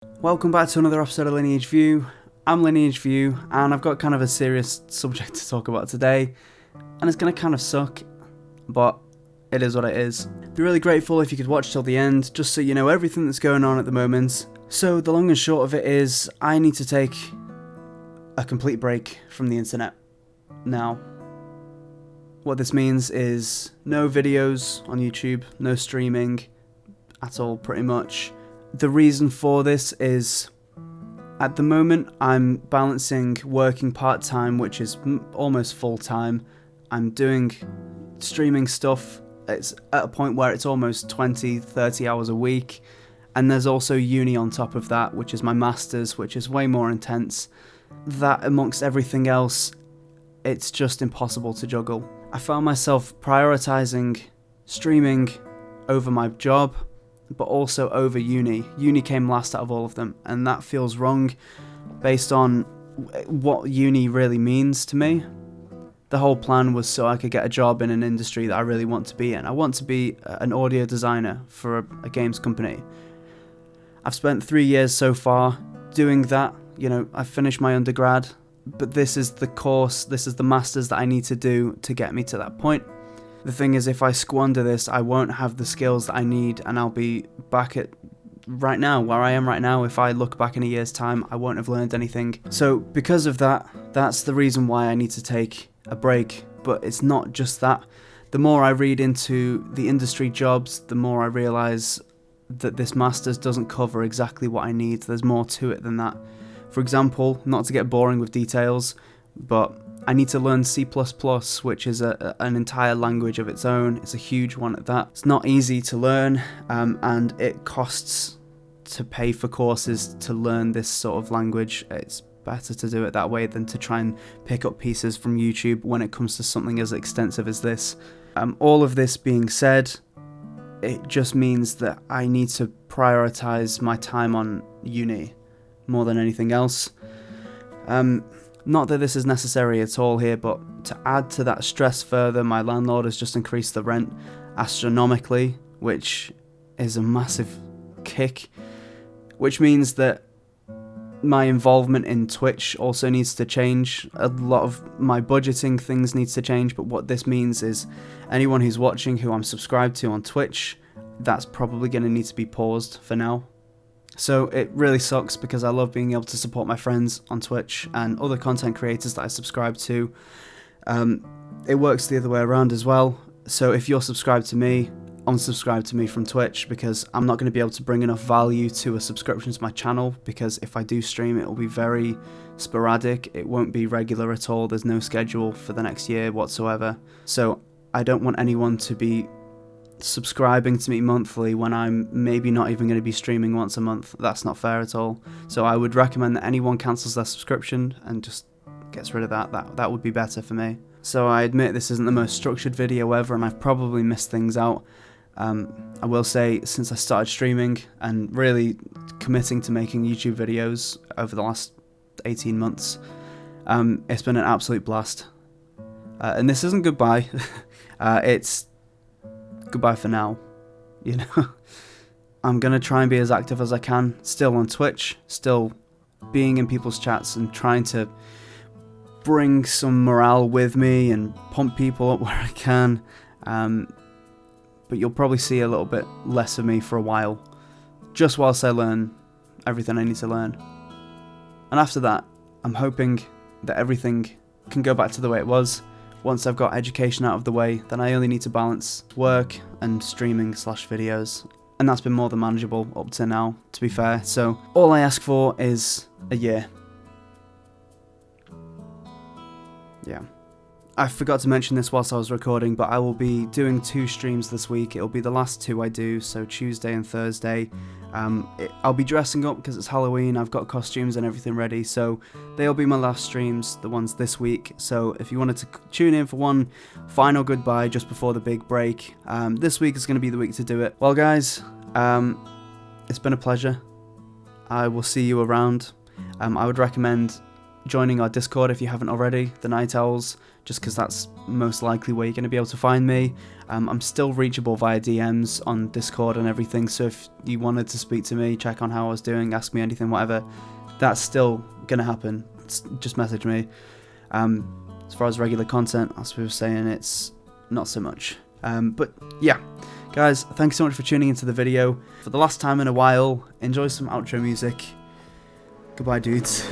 Welcome back to another episode of Lineage View. I'm Lineage View, and I've got kind of a serious subject to talk about today, and it's going to kind of suck, but it is what it is. Be really grateful if you could watch till the end, just so you know everything that's going on at the moment. So the long and short of it is, I need to take a complete break from the internet. Now, what this means is no videos on YouTube, no streaming at all, pretty much. The reason for this is, at the moment, I'm balancing working part-time, which is almost full-time. I'm doing streaming stuff. It's at a point where it's almost 20, 30 hours a week. And there's also uni on top of that, which is my master's, which is way more intense. That, amongst everything else, it's just impossible to juggle. I found myself prioritizing streaming over my job, but also over uni. Uni came last out of all of them, and that feels wrong based on what uni really means to me. The whole plan was so I could get a job in an industry that I really want to be in. I want to be an audio designer for a games company. I've spent 3 years so far doing that. I've finished my undergrad, but this is the course, this is the master's that I need to do to get me to that point. The thing is, if I squander this, I won't have the skills that I need, and I'll be back at right now, where I am right now. If I look back in a year's time, I won't have learned anything. So because of that, that's the reason why I need to take a break. But it's not just that. The more I read into the industry jobs, the more I realise that this master's doesn't cover exactly what I need. There's more to it than that. For example, not to get boring with details, but I need to learn C++, which is an entire language of its own. It's a huge one at that. It's not easy to learn, and it costs to pay for courses to learn this sort of language. It's better to do it that way than to try and pick up pieces from YouTube when it comes to something as extensive as this. All of this being said, it just means that I need to prioritize my time on uni more than anything else. Not that this is necessary at all here, but to add to that stress further, my landlord has just increased the rent astronomically, which is a massive kick, which means that my involvement in Twitch also needs to change. A lot of my budgeting things needs to change, but what this means is anyone who's watching who I'm subscribed to on Twitch, that's probably going to need to be paused for now. So it really sucks because I love being able to support my friends on Twitch and other content creators that I subscribe to. It works the other way around as well. So if you're subscribed to me, unsubscribe to me from Twitch, because I'm not going to be able to bring enough value to a subscription to my channel, because if I do stream, it will be very sporadic. It won't be regular at all. There's no schedule for the next year whatsoever. So I don't want anyone to be subscribing to me monthly when I'm maybe not even going to be streaming once a month. That's not fair at all. So I would recommend that anyone cancels their subscription and just gets rid of that. That would be better for me. So I admit this isn't the most structured video ever, and I've probably missed things out. I will say, since I started streaming and really committing to making YouTube videos over the last 18 months, it's been an absolute blast. And this isn't goodbye. It's goodbye for now, I'm going to try and be as active as I can, still on Twitch, still being in people's chats and trying to bring some morale with me and pump people up where I can, but you'll probably see a little bit less of me for a while, just whilst I learn everything I need to learn. And after that, I'm hoping that everything can go back to the way it was. Once I've got education out of the way, then I only need to balance work and streaming/videos. And that's been more than manageable up to now, to be fair. So all I ask for is a year. Yeah. I forgot to mention this whilst I was recording, but I will be doing 2 streams this week. It'll be the last 2 I do, so Tuesday and Thursday. I'll be dressing up because it's Halloween. I've got costumes and everything ready, so they'll be my last streams, the ones this week. So if you wanted to tune in for one final goodbye just before the big break, this week is going to be the week to do it. Well, guys, it's been a pleasure. I will see you around. I would recommend joining our Discord if you haven't already, the Night Owls, just because that's most likely where you're going to be able to find me. I'm still reachable via DMs on Discord and everything, so if you wanted to speak to me, check on how I was doing, ask me anything, whatever, that's still going to happen. Just message me. As far as regular content, as we were saying, it's not so much. But yeah, guys, thanks so much for tuning into the video. For the last time in a while, enjoy some outro music. Goodbye, dudes.